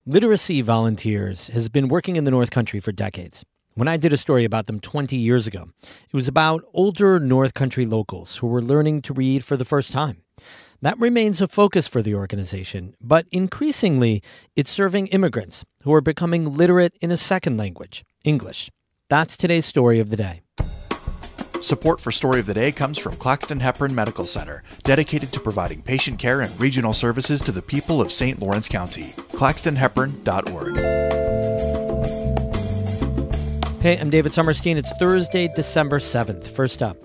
Literacy Volunteers has been working in the North Country for decades. When I did a story about them 20 years ago, it was about older North Country locals who were learning to read for the first time. That remains a focus for the organization, but increasingly, it's serving immigrants who are becoming literate in a second language, English. That's today's story of the day. Support for Story of the Day comes from Claxton Hepburn Medical Center, dedicated to providing patient care and regional services to the people of St. Lawrence County. claxtonhepburn.org. Hey, I'm David Sommerstein. It's Thursday, December 7th. First up,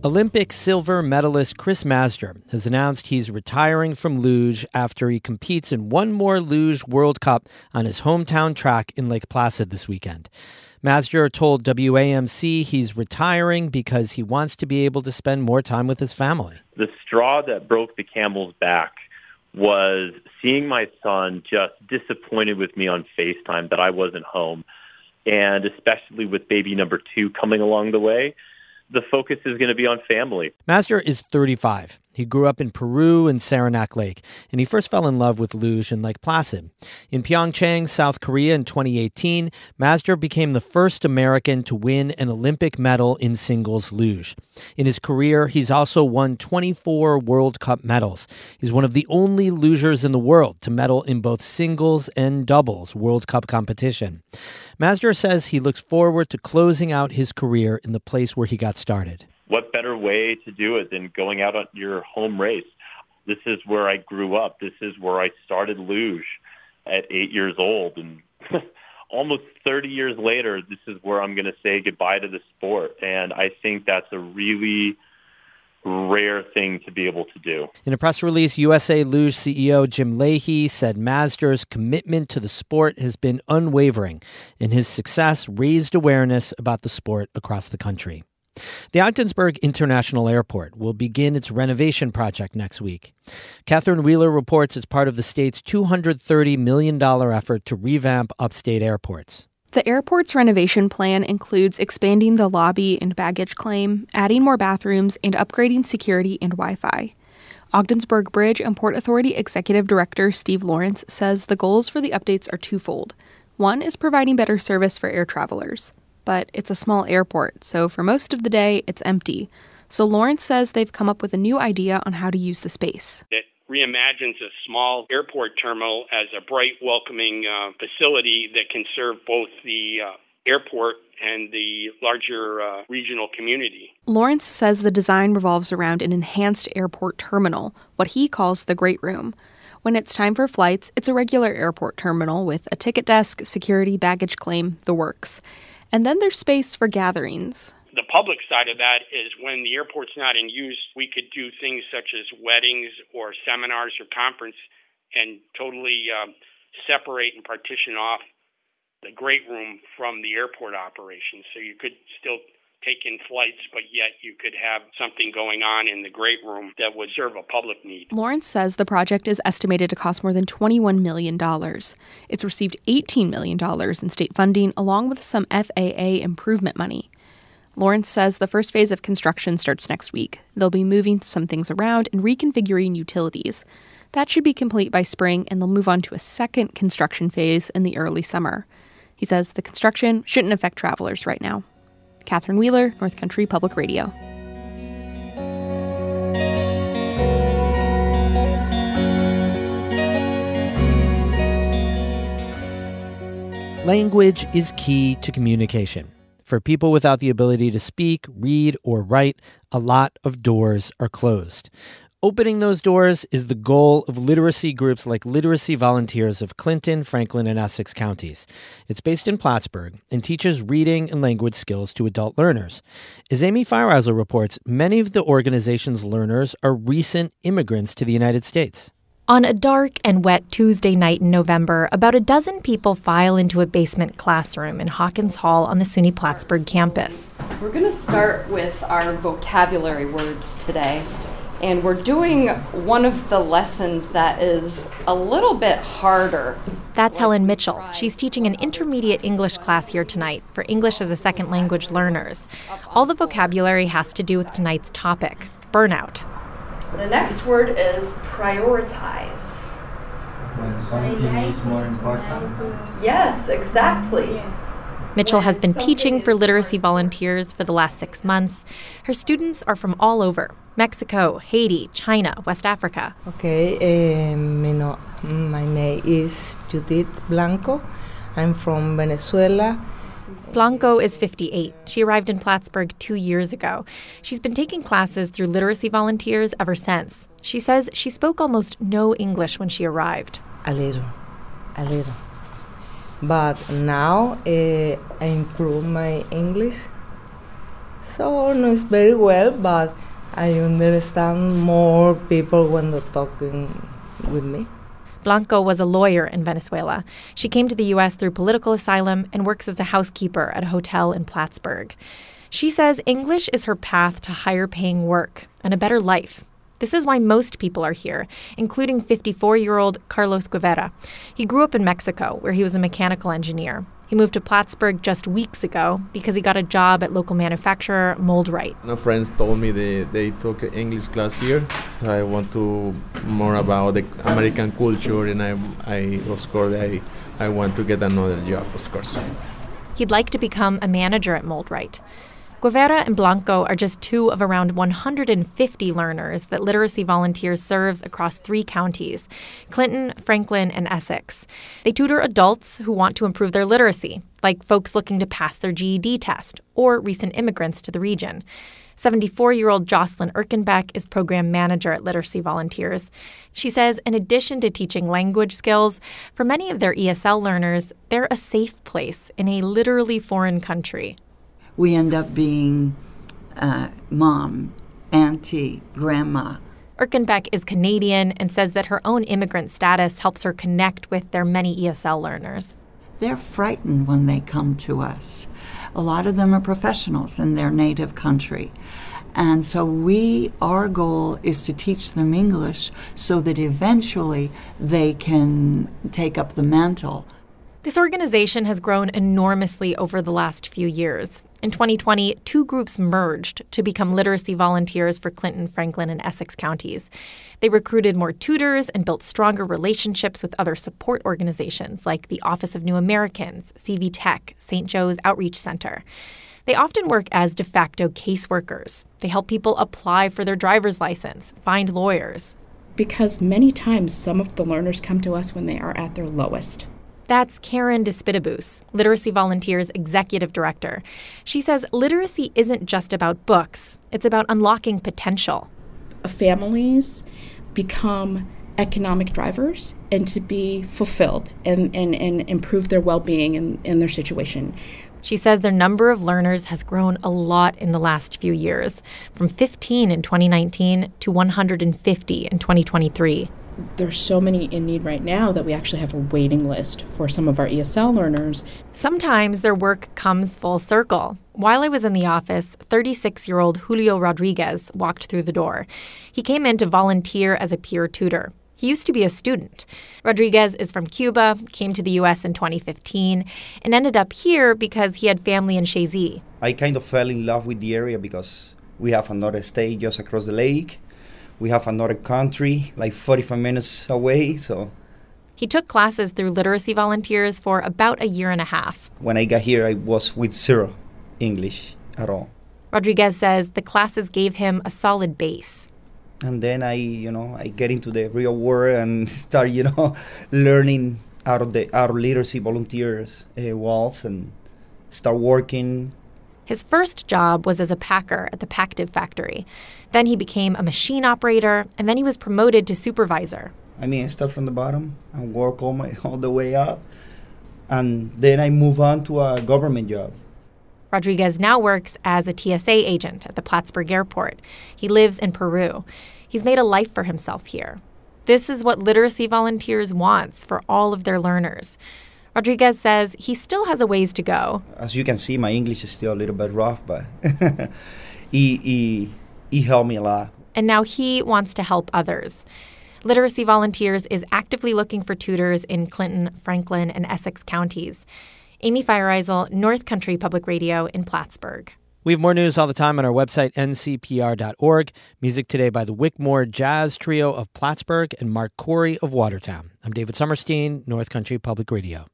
Olympic silver medalist Chris Mazdzer has announced he's retiring from luge after he competes in one more luge World Cup on his hometown track in Lake Placid this weekend. Mazdzer told WAMC he's retiring because he wants to be able to spend more time with his family. The straw that broke the camel's back was seeing my son just disappointed with me on FaceTime that I wasn't home. And especially with baby number 2 coming along the way, the focus is going to be on family. Mazdzer is 35. He grew up in Peru and Saranac Lake, and he first fell in love with luge in Lake Placid. In Pyeongchang, South Korea in 2018, Mazdzer became the first American to win an Olympic medal in singles luge. In his career, he's also won 24 World Cup medals. He's one of the only lugers in the world to medal in both singles and doubles World Cup competition. Mazdzer says he looks forward to closing out his career in the place where he got started. What better way to do it than going out on your home race? This is where I grew up. This is where I started luge at 8 years old. And almost 30 years later, this is where I'm going to say goodbye to the sport. And I think that's a really rare thing to be able to do. In a press release, USA Luge CEO Jim Leahy said Mazdrzer's commitment to the sport has been unwavering, and his success raised awareness about the sport across the country. The Ogdensburg International Airport will begin its renovation project next week. Catherine Wheeler reports it's part of the state's $230 million effort to revamp upstate airports. The airport's renovation plan includes expanding the lobby and baggage claim, adding more bathrooms, and upgrading security and Wi-Fi. Ogdensburg Bridge and Port Authority Executive Director Steve Lawrence says the goals for the updates are twofold. One is providing better service for air travelers. But it's a small airport, so for most of the day, it's empty. So Lawrence says they've come up with a new idea on how to use the space. It reimagines a small airport terminal as a bright, welcoming facility that can serve both the airport and the larger regional community. Lawrence says the design revolves around an enhanced airport terminal, what he calls the Great Room. When it's time for flights, it's a regular airport terminal with a ticket desk, security, baggage claim, the works. And then there's space for gatherings. The public side of that is when the airport's not in use, we could do things such as weddings or seminars or conference and totally separate and partition off the Great Room from the airport operations. So you could still take in flights, but yet you could have something going on in the Great Room that would serve a public need. Lawrence says the project is estimated to cost more than $21 million. It's received $18 million in state funding, along with some FAA improvement money. Lawrence says the first phase of construction starts next week. They'll be moving some things around and reconfiguring utilities. That should be complete by spring, and they'll move on to a second construction phase in the early summer. He says the construction shouldn't affect travelers right now. Catherine Wheeler, North Country Public Radio. Language is key to communication. For people without the ability to speak, read, or write, a lot of doors are closed. Opening those doors is the goal of literacy groups like Literacy Volunteers of Clinton, Franklin, and Essex counties. It's based in Plattsburgh and teaches reading and language skills to adult learners. As Amy Feierhauser reports, many of the organization's learners are recent immigrants to the United States. On a dark and wet Tuesday night in November, about a dozen people file into a basement classroom in Hawkins Hall on the SUNY Plattsburgh campus. We're going to start with our vocabulary words today. And we're doing one of the lessons that is a little bit harder. That's Helen Mitchell. She's teaching an intermediate English class here tonight for English as a second language learners. All the vocabulary has to do with tonight's topic, burnout. The next word is prioritize. when something is more important. Yes, exactly. Mitchell has been teaching for literacy volunteers for the last 6 months. Her students are from all over: Mexico, Haiti, China, West Africa. Okay, my name is Judith Blanco. I'm from Venezuela. Blanco is 58. She arrived in Plattsburgh 2 years ago. She's been taking classes through literacy volunteers ever since. She says she spoke almost no English when she arrived. A little. But now I improve my English. So not very well, but I understand more people when they're talking with me. Blanco was a lawyer in Venezuela. She came to the U.S. through political asylum and works as a housekeeper at a hotel in Plattsburgh. She says English is her path to higher-paying work and a better life. This is why most people are here, including 54-year-old Carlos Guevara. He grew up in Mexico, where he was a mechanical engineer. He moved to Plattsburgh just weeks ago because he got a job at local manufacturer Moldrite. No friends told me they took an English class here. I want to more about the American culture, and I want to get another job, of course. He'd like to become a manager at Moldrite. Guevara and Blanco are just two of around 150 learners that Literacy Volunteers serves across 3 counties: Clinton, Franklin, and Essex. They tutor adults who want to improve their literacy, like folks looking to pass their GED test or recent immigrants to the region. 74-year-old Jocelyn Erkenbeck is program manager at Literacy Volunteers. She says in addition to teaching language skills, for many of their ESL learners, they're a safe place in a literally foreign country. We end up being mom, auntie, grandma. Erkenbeck is Canadian and says that her own immigrant status helps her connect with their many ESL learners. They're frightened when they come to us. A lot of them are professionals in their native country. And so our goal is to teach them English so that eventually they can take up the mantle. This organization has grown enormously over the last few years. In 2020, 2 groups merged to become Literacy Volunteers for Clinton, Franklin, and Essex counties. They recruited more tutors and built stronger relationships with other support organizations like the Office of New Americans, CV Tech, St. Joe's Outreach Center. They often work as de facto caseworkers. They help people apply for their driver's license, find lawyers. Because many times some of the learners come to us when they are at their lowest. That's Karen Despidibus, Literacy Volunteers Executive Director. She says literacy isn't just about books. It's about unlocking potential. Families become economic drivers and to be fulfilled and improve their well-being and their situation. She says their number of learners has grown a lot in the last few years, from 15 in 2019 to 150 in 2023. There's so many in need right now that we actually have a waiting list for some of our ESL learners. Sometimes their work comes full circle. While I was in the office, 36-year-old Julio Rodriguez walked through the door. He came in to volunteer as a peer tutor. He used to be a student. Rodriguez is from Cuba, came to the U.S. in 2015, and ended up here because he had family in Shazy. I kind of fell in love with the area because we have another state just across the lake. We have another country like 45 minutes away, so. He took classes through Literacy Volunteers for about a year and a half. When I got here, I was with 0 English at all. Rodriguez says the classes gave him a solid base. And then I get into the real world and start, learning out of Literacy Volunteers walls and start working. His first job was as a packer at the Pactive factory. Then he became a machine operator, and then he was promoted to supervisor. I start from the bottom and work all the way up. And then I move on to a government job. Rodriguez now works as a TSA agent at the Plattsburgh airport. He lives in Peru. He's made a life for himself here. This is what Literacy Volunteers wants for all of their learners. Rodriguez says he still has a ways to go. As you can see, my English is still a little bit rough, but he helped me a lot. And now he wants to help others. Literacy Volunteers is actively looking for tutors in Clinton, Franklin, and Essex counties. Amy Feiereisel, North Country Public Radio in Plattsburgh. We have more news all the time on our website, ncpr.org. Music today by the Wickmore Jazz Trio of Plattsburgh and Mark Corey of Watertown. I'm David Summerstein, North Country Public Radio.